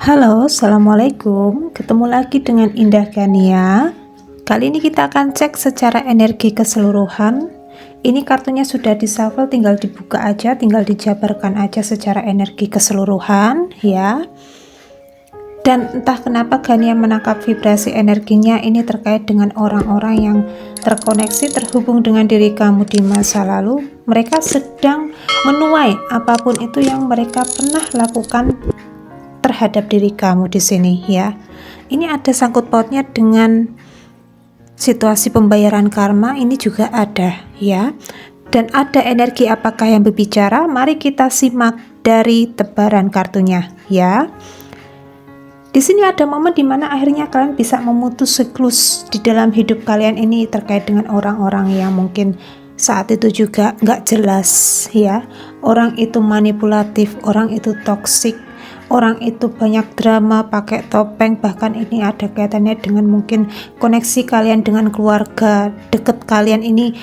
Halo, Assalamualaikum. Ketemu lagi dengan Indah Gania. Kali ini kita akan cek secara energi keseluruhan. Ini kartunya sudah di-shuffle, tinggal dibuka aja, tinggal dijabarkan aja secara energi keseluruhan ya. Dan entah kenapa Gania menangkap vibrasi energinya ini terkait dengan orang-orang yang terkoneksi, terhubung dengan diri kamu di masa lalu. Mereka sedang menuai apapun itu yang mereka pernah lakukan terhadap diri kamu di sini ya. Ini ada sangkut pautnya dengan situasi pembayaran karma, ini juga ada ya. Dan ada energi apakah yang berbicara? Mari kita simak dari tebaran kartunya ya. Di sini ada momen dimana akhirnya kalian bisa memutus siklus di dalam hidup kalian ini terkait dengan orang-orang yang mungkin saat itu juga nggak jelas ya. Orang itu manipulatif, orang itu toksik, orang itu banyak drama, pakai topeng. Bahkan ini ada kaitannya dengan mungkin koneksi kalian dengan keluarga deket kalian ini.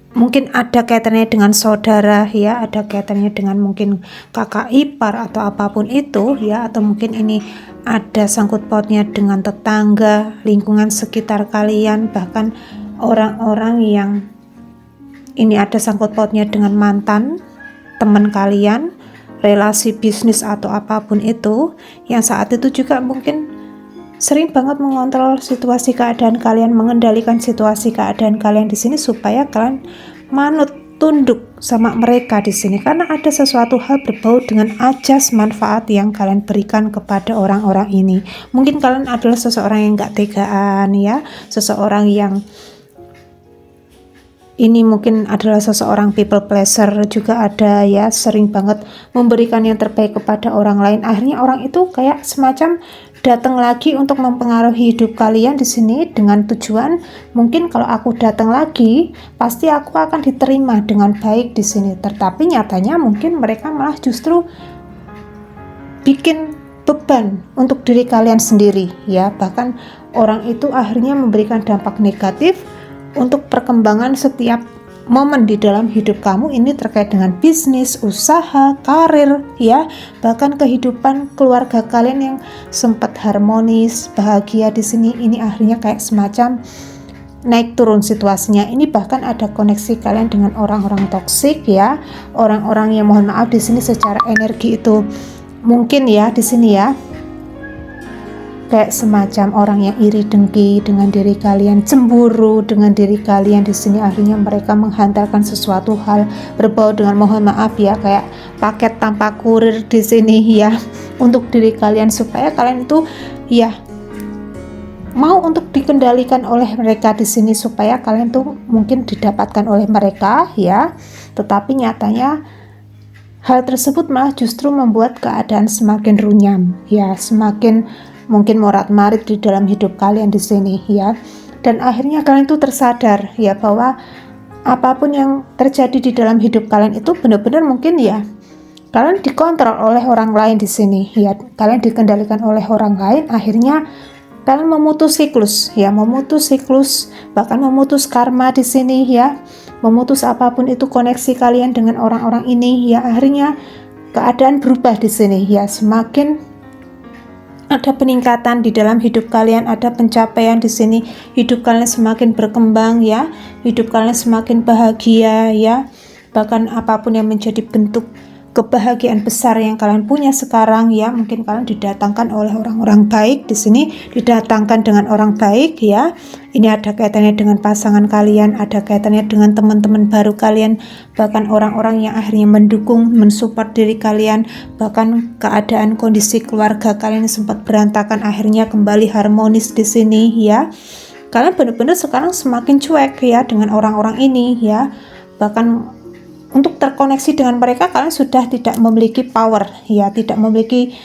Mungkin ada kaitannya dengan saudara ya, ada kaitannya dengan mungkin kakak ipar atau apapun itu ya, atau mungkin ini ada sangkut pautnya dengan tetangga, lingkungan sekitar kalian, bahkan orang-orang yang ini ada sangkut pautnya dengan mantan teman kalian, relasi bisnis atau apapun itu, yang saat itu juga mungkin sering banget mengontrol situasi keadaan kalian, mengendalikan situasi keadaan kalian di sini supaya kalian manut tunduk sama mereka di sini, karena ada sesuatu hal berbau dengan ajas manfaat yang kalian berikan kepada orang-orang ini. Mungkin kalian adalah seseorang yang gak tegaan ya, seseorang yang ini mungkin adalah seseorang people pleaser juga ada ya, sering banget memberikan yang terbaik kepada orang lain. Akhirnya orang itu kayak semacam datang lagi untuk mempengaruhi hidup kalian di sini dengan tujuan mungkin kalau aku datang lagi pasti aku akan diterima dengan baik di sini. Tetapi nyatanya mungkin mereka malah justru bikin beban untuk diri kalian sendiri ya. Bahkan orang itu akhirnya memberikan dampak negatif untuk perkembangan setiap momen di dalam hidup kamu ini terkait dengan bisnis, usaha, karir ya, bahkan kehidupan keluarga kalian yang sempat harmonis, bahagia di sini ini akhirnya kayak semacam naik turun situasinya. Ini bahkan ada koneksi kalian dengan orang-orang toksik ya, orang-orang yang mohon maaf di sini secara energi itu mungkin ya di sini ya kayak semacam orang yang iri dengki dengan diri kalian, cemburu dengan diri kalian di sini. Akhirnya mereka menghantarkan sesuatu hal berbau dengan mohon maaf ya kayak paket tanpa kurir di sini ya untuk diri kalian supaya kalian itu ya mau untuk dikendalikan oleh mereka di sini supaya kalian tuh mungkin didapatkan oleh mereka ya. Tetapi nyatanya hal tersebut malah justru membuat keadaan semakin runyam ya, semakin mungkin morat-marit di dalam hidup kalian di sini ya. Dan akhirnya kalian itu tersadar ya bahwa apapun yang terjadi di dalam hidup kalian itu benar-benar mungkin ya kalian dikontrol oleh orang lain di sini ya, kalian dikendalikan oleh orang lain. Akhirnya kalian memutus siklus ya, memutus siklus, bahkan memutus karma di sini ya, memutus apapun itu koneksi kalian dengan orang-orang ini ya. Akhirnya keadaan berubah di sini ya, semakin ada peningkatan di dalam hidup kalian, ada pencapaian di sini, hidup kalian semakin berkembang ya, hidup kalian semakin bahagia ya. Bahkan apapun yang menjadi bentuk kebahagiaan besar yang kalian punya sekarang ya, mungkin kalian didatangkan oleh orang-orang baik di sini, didatangkan dengan orang baik ya. Ini ada kaitannya dengan pasangan kalian, ada kaitannya dengan teman-teman baru kalian, bahkan orang-orang yang akhirnya mendukung, mensupport diri kalian, bahkan keadaan kondisi keluarga kalian yang sempat berantakan akhirnya kembali harmonis di sini ya. Kalian benar-benar sekarang semakin cuek ya dengan orang-orang ini ya. Bahkan untuk terkoneksi dengan mereka kalian sudah tidak memiliki power ya, tidak memiliki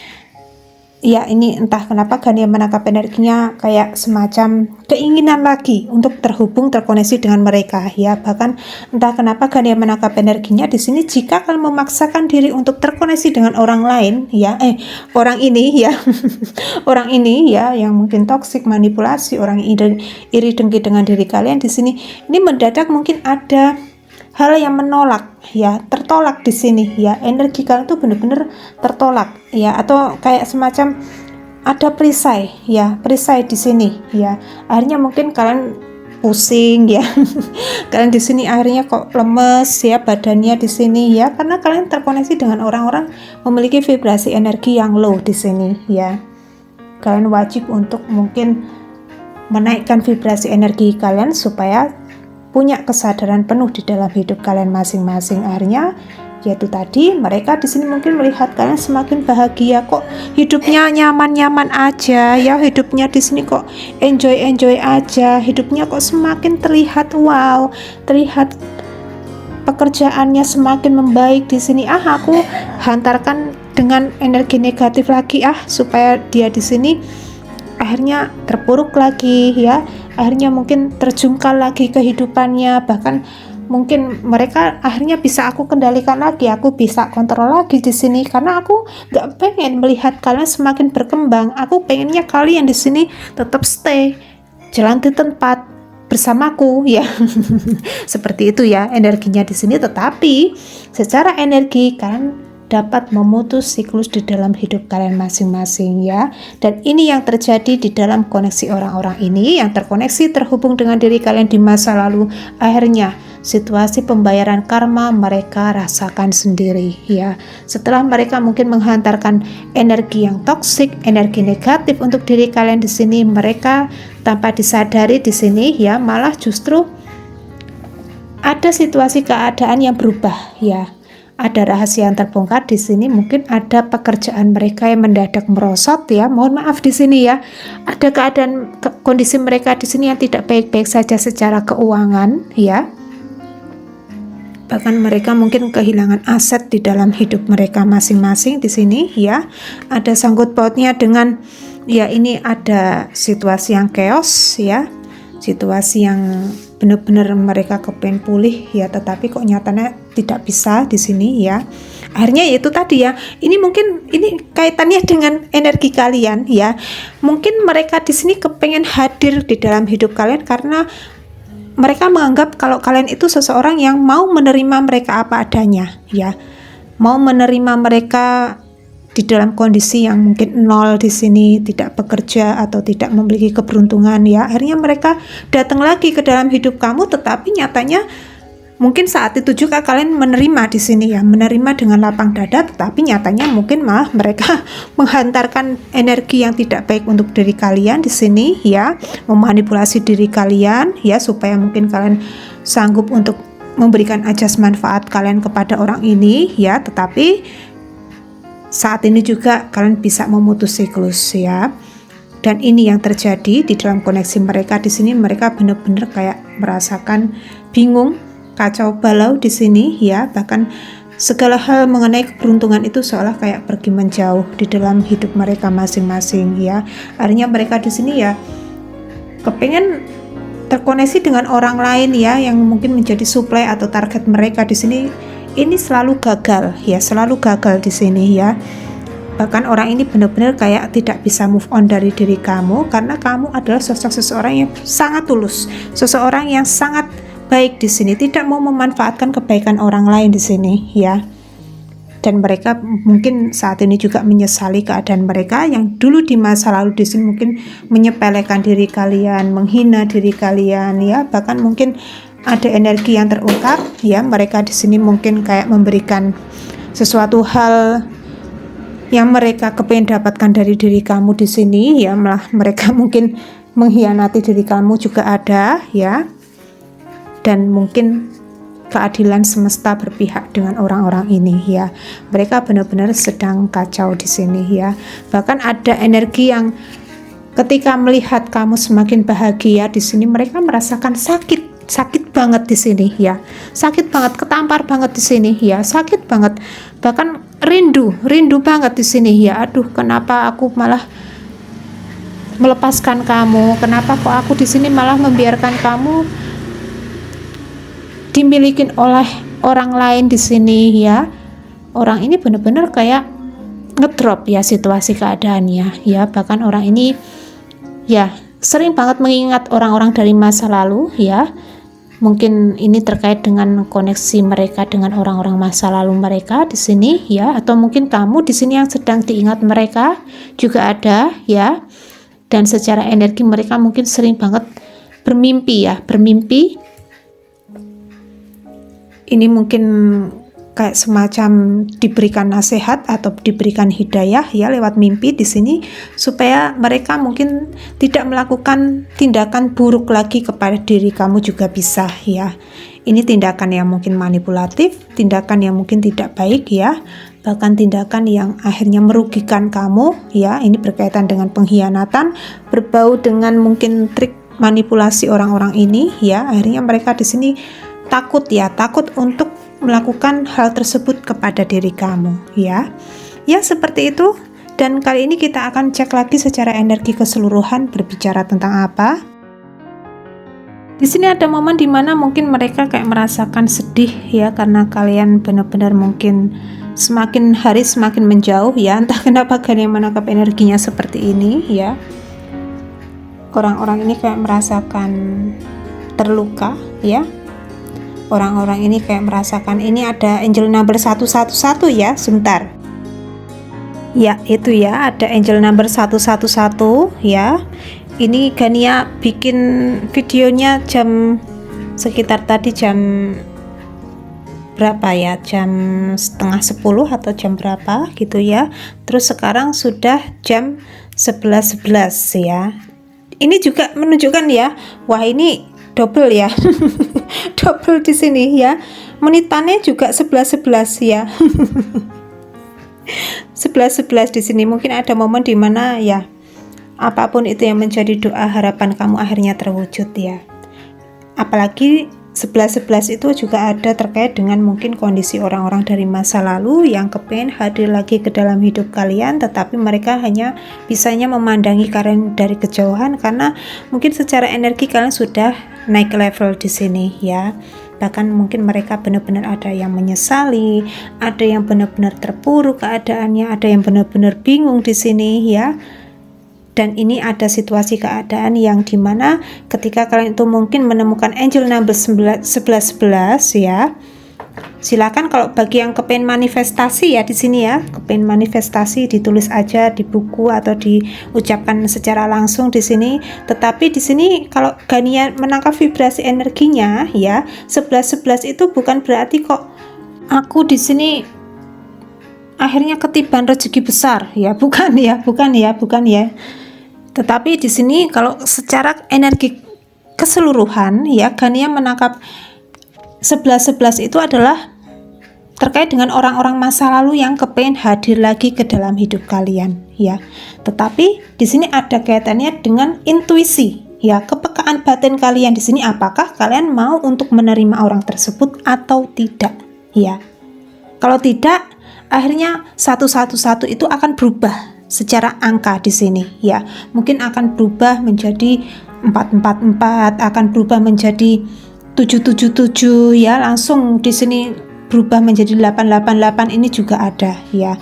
ya. Ini entah kenapa Gania menangkap energinya kayak semacam keinginan lagi untuk terhubung, terkoneksi dengan mereka ya. Bahkan entah kenapa Gania menangkap energinya di sini jika kalian memaksakan diri untuk terkoneksi dengan orang lain ya, orang ini ya orang ini ya yang mungkin toksik, manipulasi, orang iri dengki dengan diri kalian di sini, ini mendadak mungkin ada hal yang menolak ya, tertolak di sini ya. Energi kalian tuh benar-benar tertolak ya, atau kayak semacam ada perisai ya, perisai di sini ya. Akhirnya mungkin kalian pusing ya. Kalian di sini akhirnya kok lemes ya badannya di sini ya, karena kalian terkoneksi dengan orang-orang memiliki vibrasi energi yang low di sini ya. Kalian wajib untuk mungkin menaikkan vibrasi energi kalian supaya punya kesadaran penuh di dalam hidup kalian masing-masing. Akhirnya yaitu tadi mereka di sini mungkin melihat kalian semakin bahagia, kok hidupnya nyaman-nyaman aja ya, hidupnya di sini kok enjoy aja, hidupnya kok semakin terlihat wow, terlihat pekerjaannya semakin membaik di sini. Aku hantarkan dengan energi negatif lagi supaya dia di sini akhirnya terpuruk lagi ya, akhirnya mungkin terjungkal lagi kehidupannya, bahkan mungkin mereka akhirnya bisa aku kendalikan lagi, aku bisa kontrol lagi di sini, karena aku gak pengen melihat kalian semakin berkembang. Aku pengennya kalian di sini tetap stay, jalan di tempat bersamaku ya. Seperti itu ya energinya di sini. Tetapi secara energi kalian dapat memutus siklus di dalam hidup kalian masing-masing ya. Dan ini yang terjadi di dalam koneksi orang-orang ini yang terkoneksi terhubung dengan diri kalian di masa lalu. Akhirnya situasi pembayaran karma mereka rasakan sendiri ya. Setelah mereka mungkin menghantarkan energi yang toksik, energi negatif untuk diri kalian di sini, mereka tanpa disadari di sini ya, malah justru ada situasi keadaan yang berubah ya. Ada rahasia yang terbongkar di sini, mungkin ada pekerjaan mereka yang mendadak merosot ya. Mohon maaf di sini ya. Ada keadaan kondisi mereka di sini yang tidak baik-baik saja secara keuangan ya. Bahkan mereka mungkin kehilangan aset di dalam hidup mereka masing-masing di sini ya. Ada sangkut pautnya dengan ya, ini ada situasi yang chaos ya. Situasi yang benar-benar mereka kepengen pulih ya, tetapi kok nyatanya tidak bisa di sini ya. Akhirnya itu tadi ya, ini mungkin ini kaitannya dengan energi kalian ya. Mungkin mereka di sini kepengen hadir di dalam hidup kalian karena mereka menganggap kalau kalian itu seseorang yang mau menerima mereka apa adanya ya. Mau menerima mereka di dalam kondisi yang mungkin nol di sini, tidak bekerja atau tidak memiliki keberuntungan ya. Akhirnya mereka datang lagi ke dalam hidup kamu, tetapi nyatanya mungkin saat itu juga kalian menerima di sini ya, menerima dengan lapang dada, tetapi nyatanya mungkin malah mereka menghantarkan energi yang tidak baik untuk diri kalian di sini ya, memanipulasi diri kalian ya, supaya mungkin kalian sanggup untuk memberikan ajas manfaat kalian kepada orang ini ya. Tetapi saat ini juga kalian bisa memutus siklus ya. Dan ini yang terjadi di dalam koneksi mereka di sini. Mereka benar-benar kayak merasakan bingung, kacau balau di sini ya. Bahkan segala hal mengenai keberuntungan itu seolah kayak pergi menjauh di dalam hidup mereka masing-masing ya. Akhirnya mereka di sini ya kepengen terkoneksi dengan orang lain ya, yang mungkin menjadi supply atau target mereka di sini. Ini selalu gagal ya, selalu gagal di sini ya. Bahkan orang ini benar-benar kayak tidak bisa move on dari diri kamu, karena kamu adalah sosok seseorang yang sangat tulus, seseorang yang sangat baik di sini, tidak mau memanfaatkan kebaikan orang lain di sini ya. Dan mereka mungkin saat ini juga menyesali keadaan mereka yang dulu di masa lalu di sini, mungkin menyepelekan diri kalian, menghina diri kalian ya. Bahkan mungkin ada energi yang terungkap ya, mereka di sini mungkin kayak memberikan sesuatu hal yang mereka kepengen dapatkan dari diri kamu di sini ya, malah mereka mungkin mengkhianati diri kamu juga ada ya. Dan mungkin keadilan semesta berpihak dengan orang-orang ini ya. Mereka benar-benar sedang kacau di sini ya. Bahkan ada energi yang ketika melihat kamu semakin bahagia di sini, mereka merasakan sakit banget di sini ya, sakit banget, ketampar banget di sini ya, sakit banget, bahkan rindu banget di sini ya. Aduh, kenapa aku malah melepaskan kamu, kenapa kok aku di sini malah membiarkan kamu dimiliki oleh orang lain di sini ya. Orang ini benar-benar kayak ngedrop ya situasi keadaannya ya. Bahkan orang ini ya sering banget mengingat orang-orang dari masa lalu ya. mungkin ini terkait dengan koneksi mereka dengan orang-orang masa lalu mereka di sini ya, atau mungkin kamu di sini yang sedang diingat mereka juga ada ya. Dan secara energi mereka mungkin sering banget bermimpi ya, bermimpi. Ini mungkin kayak semacam diberikan nasihat atau diberikan hidayah ya lewat mimpi di sini, supaya mereka mungkin tidak melakukan tindakan buruk lagi kepada diri kamu juga bisa ya. Ini tindakan yang mungkin manipulatif, tindakan yang mungkin tidak baik ya, bahkan tindakan yang akhirnya merugikan kamu ya. Ini berkaitan dengan pengkhianatan, berbau dengan mungkin trik manipulasi orang-orang ini ya. Akhirnya mereka di sini takut ya, takut untuk melakukan hal tersebut kepada diri kamu ya. Ya seperti itu. Dan kali ini kita akan cek lagi secara energi keseluruhan berbicara tentang apa. Di sini ada momen dimana mungkin mereka kayak merasakan sedih ya, karena kalian benar-benar mungkin semakin hari semakin menjauh ya. Entah kenapa kalian menangkap energinya seperti ini ya. Orang-orang ini kayak merasakan terluka ya. Orang-orang ini kayak merasakan, ini ada angel number 111 ya, sebentar. Ya, itu ya, ada angel number 111 ya. Ini Gania bikin videonya jam sekitar tadi jam berapa ya? Jam setengah 10 atau jam berapa gitu ya. Terus sekarang sudah jam 11.11 ya. Ini juga menunjukkan ya, wah ini double ya. Double di sini ya. Menitannya juga 11.11 ya. 11.11 di sini. Mungkin ada momen di mana ya, apapun itu yang menjadi doa harapan kamu akhirnya terwujud ya. Apalagi 11.11 itu juga ada terkait dengan mungkin kondisi orang-orang dari masa lalu yang kepengen hadir lagi ke dalam hidup kalian, tetapi mereka hanya bisanya memandangi kalian dari kejauhan karena mungkin secara energi kalian sudah naik level di sini ya. Bahkan mungkin mereka benar-benar ada yang menyesali, ada yang benar-benar terpuruk keadaannya, ada yang benar-benar bingung di sini ya. Dan ini ada situasi keadaan yang dimana ketika kalian itu mungkin menemukan angel number 1111 ya. Silakan kalau bagi yang kepengen manifestasi ya di sini ya, kepengen manifestasi ditulis aja di buku atau diucapkan secara langsung di sini. Tetapi di sini kalau Gania menangkap vibrasi energinya ya, 1111 itu bukan berarti kok aku di sini akhirnya ketiban rezeki besar ya, bukan ya. Tetapi di sini kalau secara energi keseluruhan ya, Gania menangkap 11.11 itu adalah terkait dengan orang-orang masa lalu yang kepengen hadir lagi ke dalam hidup kalian ya. Tetapi di sini ada kaitannya dengan intuisi ya, kepekaan batin kalian di sini, apakah kalian mau untuk menerima orang tersebut atau tidak ya. Kalau tidak, akhirnya 111 itu akan berubah secara angka di sini ya. Mungkin akan berubah menjadi 444, akan berubah menjadi 777 ya, langsung di sini berubah menjadi 888. Ini juga ada ya.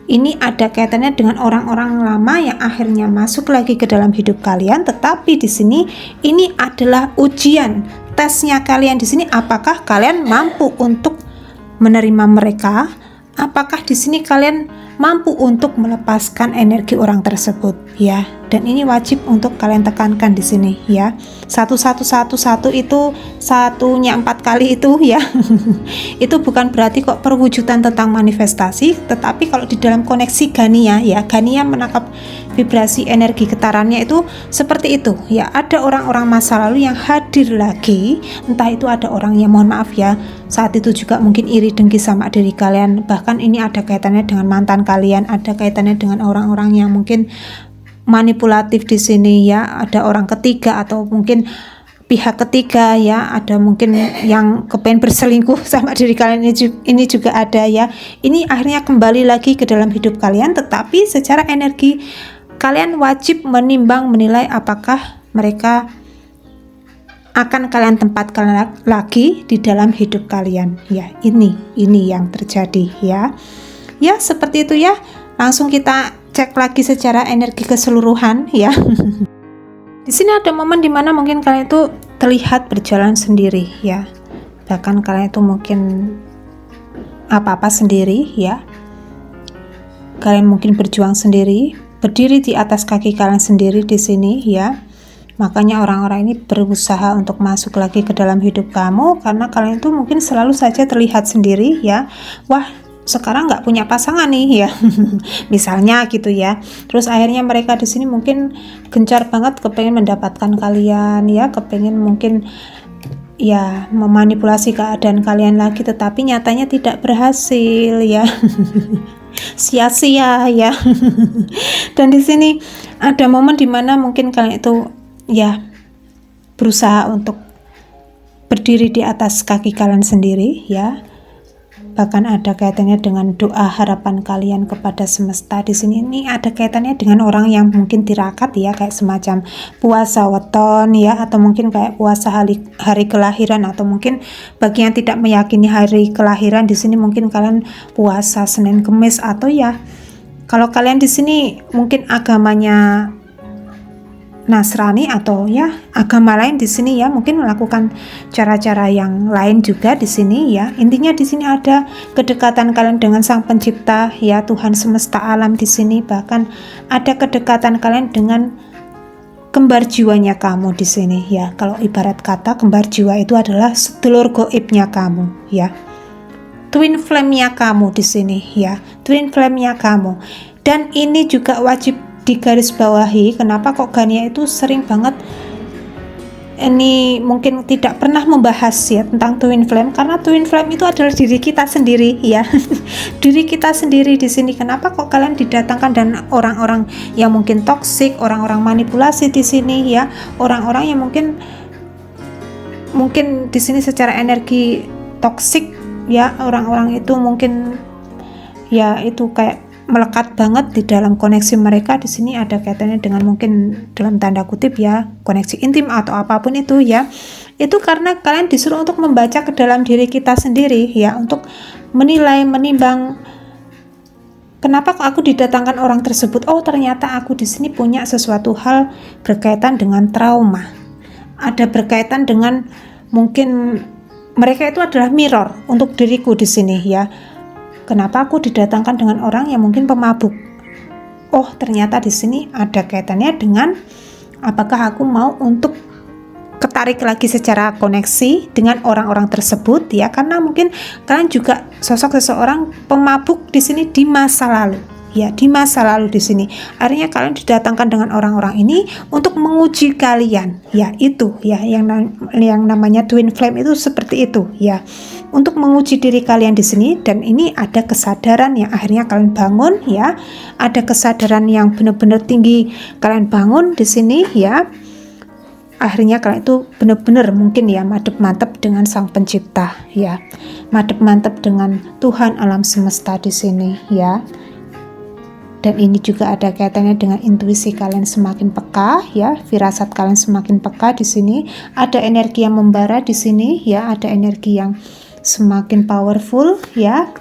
Ini ada kaitannya dengan orang-orang lama yang akhirnya masuk lagi ke dalam hidup kalian, tetapi di sini ini adalah ujian tesnya kalian di sini, apakah kalian mampu untuk menerima mereka, apakah di sini kalian mampu untuk melepaskan energi orang tersebut ya. Dan ini wajib untuk kalian tekankan di sini ya. 1111 itu satunya 4 kali itu ya. Itu bukan berarti kok perwujudan tentang manifestasi, tetapi kalau di dalam koneksi Gania ya, Gania menangkap vibrasi energi getarannya itu seperti itu ya. Ada orang-orang masa lalu yang hadir lagi, entah itu ada orang yang mohon maaf ya, saat itu juga mungkin iri dengki sama diri kalian, bahkan ini ada kaitannya dengan mantan kalian, ada kaitannya dengan orang-orang yang mungkin manipulatif di sini ya, ada orang ketiga atau mungkin pihak ketiga ya, ada mungkin yang kepengen berselingkuh sama diri kalian, ini juga ada ya. Ini akhirnya kembali lagi ke dalam hidup kalian, tetapi secara energi kalian wajib menimbang menilai apakah mereka akan kalian tempatkan lagi di dalam hidup kalian ya. Ini yang terjadi ya. Ya seperti itu ya. Langsung kita cek lagi secara energi keseluruhan ya. Di sini ada momen dimana mungkin kalian itu terlihat berjalan sendiri ya. Bahkan kalian itu mungkin apa-apa sendiri ya. Kalian mungkin berjuang sendiri, berdiri di atas kaki kalian sendiri di sini ya. Makanya orang-orang ini berusaha untuk masuk lagi ke dalam hidup kamu karena kalian itu mungkin selalu saja terlihat sendiri ya. Wah, sekarang nggak punya pasangan nih ya. Misalnya gitu ya. Terus akhirnya mereka di sini mungkin gencar banget kepengen mendapatkan kalian ya, kepengen mungkin ya memanipulasi keadaan kalian lagi, tetapi nyatanya tidak berhasil ya. Sia-sia ya. Dan di sini ada momen dimana mungkin kalian itu ya berusaha untuk berdiri di atas kaki kalian sendiri ya. Bahkan ada kaitannya dengan doa harapan kalian kepada semesta. Di sini ini ada kaitannya dengan orang yang mungkin tirakat ya, kayak semacam puasa weton ya, atau mungkin kayak puasa hari kelahiran, atau mungkin bagi yang tidak meyakini hari kelahiran di sini mungkin kalian puasa Senin Kemis, atau ya kalau kalian di sini mungkin agamanya Nasrani atau ya agama lain di sini ya, mungkin melakukan cara-cara yang lain juga di sini ya. Intinya di sini ada kedekatan kalian dengan Sang Pencipta ya, Tuhan semesta alam di sini. Bahkan ada kedekatan kalian dengan kembar jiwanya kamu di sini ya. Kalau ibarat kata kembar jiwa itu adalah sedulur goibnya kamu ya. Twin flame-nya kamu di sini ya. Twin flame-nya kamu. Dan ini juga wajib digarisbawahi, kenapa kok Gania itu sering banget ini mungkin tidak pernah membahas ya tentang twin flame, karena twin flame itu adalah diri kita sendiri ya. Diri kita sendiri di sini. Kenapa kok kalian didatangkan dan orang-orang yang mungkin toksik, orang-orang manipulasi di sini ya, orang-orang yang mungkin di sini secara energi toksik ya, orang-orang itu mungkin ya itu kayak melekat banget di dalam koneksi mereka. Di sini ada kaitannya dengan mungkin dalam tanda kutip ya koneksi intim atau apapun itu ya. Itu karena kalian disuruh untuk membaca ke dalam diri kita sendiri ya, untuk menilai, menimbang kenapa kok aku didatangkan orang tersebut. Oh, ternyata aku di sini punya sesuatu hal berkaitan dengan trauma. Ada berkaitan dengan mungkin mereka itu adalah mirror untuk diriku di sini ya. Kenapa aku didatangkan dengan orang yang mungkin pemabuk? Oh, ternyata di sini ada kaitannya dengan apakah aku mau untuk ketarik lagi secara koneksi dengan orang-orang tersebut ya, karena mungkin kalian juga sosok seseorang pemabuk di sini di masa lalu. Ya, di masa lalu di sini. Artinya kalian didatangkan dengan orang-orang ini untuk menguji kalian. Ya, itu ya yang namanya twin flame itu seperti itu ya. Untuk menguji diri kalian di sini, dan ini ada kesadaran yang akhirnya kalian bangun ya. Ada kesadaran yang benar-benar tinggi kalian bangun di sini ya. Akhirnya kalian itu benar-benar mungkin ya madep mantep dengan Sang Pencipta ya. Madep mantep dengan Tuhan alam semesta di sini ya. Dan ini juga ada kaitannya dengan intuisi kalian semakin peka ya, firasat kalian semakin peka di sini. Ada energi yang membara di sini ya, ada energi yang semakin powerful ya.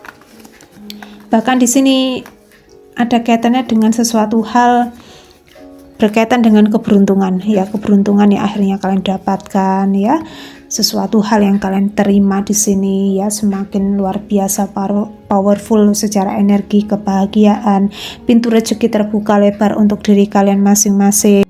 Bahkan di sini ada kaitannya dengan sesuatu hal berkaitan dengan keberuntungan ya, keberuntungan yang akhirnya kalian dapatkan ya. Sesuatu hal yang kalian terima di sini ya, semakin luar biasa powerful secara energi, kebahagiaan, pintu rezeki terbuka lebar untuk diri kalian masing-masing.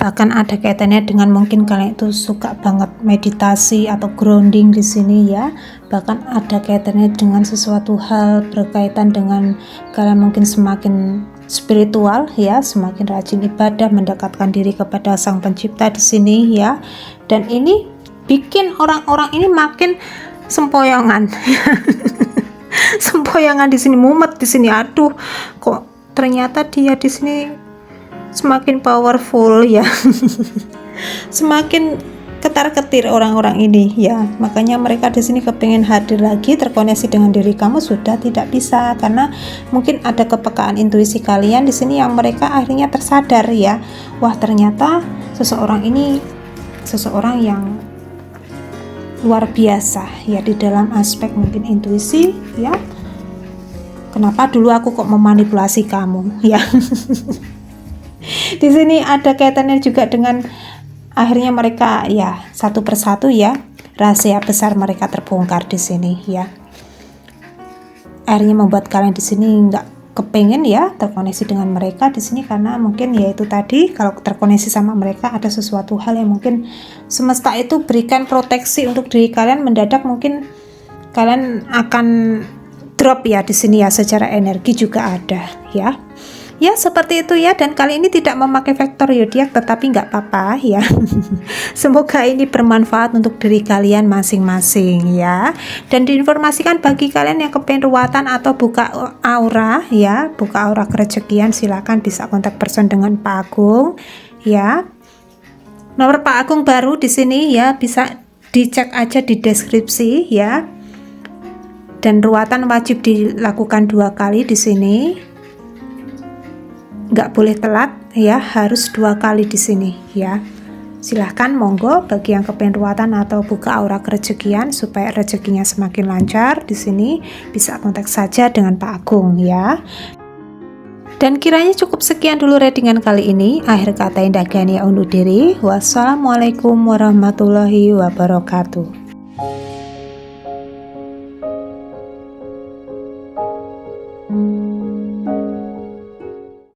Bahkan ada kaitannya dengan mungkin kalian itu suka banget meditasi atau grounding di sini ya. Bahkan ada kaitannya dengan sesuatu hal berkaitan dengan kalian mungkin semakin spiritual ya, semakin rajin ibadah, mendekatkan diri kepada Sang Pencipta di sini ya. Dan ini bikin orang-orang ini makin sempoyongan. Sempoyongan di sini, mumet di sini. Aduh, kok ternyata dia di sini semakin powerful ya. Semakin ketar-ketir orang-orang ini ya. Makanya mereka di sini kepingin hadir lagi, terkoneksi dengan diri kamu, sudah tidak bisa karena mungkin ada kepekaan intuisi kalian di sini yang mereka akhirnya tersadar ya. Wah, ternyata seseorang ini seseorang yang luar biasa ya di dalam aspek mungkin intuisi ya. Kenapa dulu aku kok memanipulasi kamu ya. Di sini ada kaitannya juga dengan akhirnya mereka ya satu persatu ya rahasia besar mereka terbongkar di sini ya. Akhirnya membuat kalian di sini nggak kepengen ya terkoneksi dengan mereka di sini, karena mungkin ya itu tadi, kalau terkoneksi sama mereka ada sesuatu hal yang mungkin semesta itu berikan proteksi untuk diri kalian, mendadak mungkin kalian akan drop ya di sini ya, secara energi juga ada ya. Ya seperti itu ya, dan kali ini tidak memakai faktor zodiak tetapi nggak apa-apa ya. Semoga ini bermanfaat untuk diri kalian masing-masing ya. Dan diinformasikan bagi kalian yang kepengen ruatan atau buka aura ya, buka aura kerezekian, silakan bisa kontak person dengan Pak Agung ya. Nomor Pak Agung baru di sini ya, bisa dicek aja di deskripsi ya. Dan ruatan wajib dilakukan 2 kali di sini. Nggak boleh telat ya, harus 2 kali di sini ya. Silahkan monggo bagi yang kepengen ruatan atau buka aura kerezekian supaya rezekinya semakin lancar di sini, bisa kontak saja dengan Pak Agung ya. Dan kiranya cukup sekian dulu readingan kali ini. Akhir kata Indah Gania undur diri. Wassalamualaikum warahmatullahi wabarakatuh.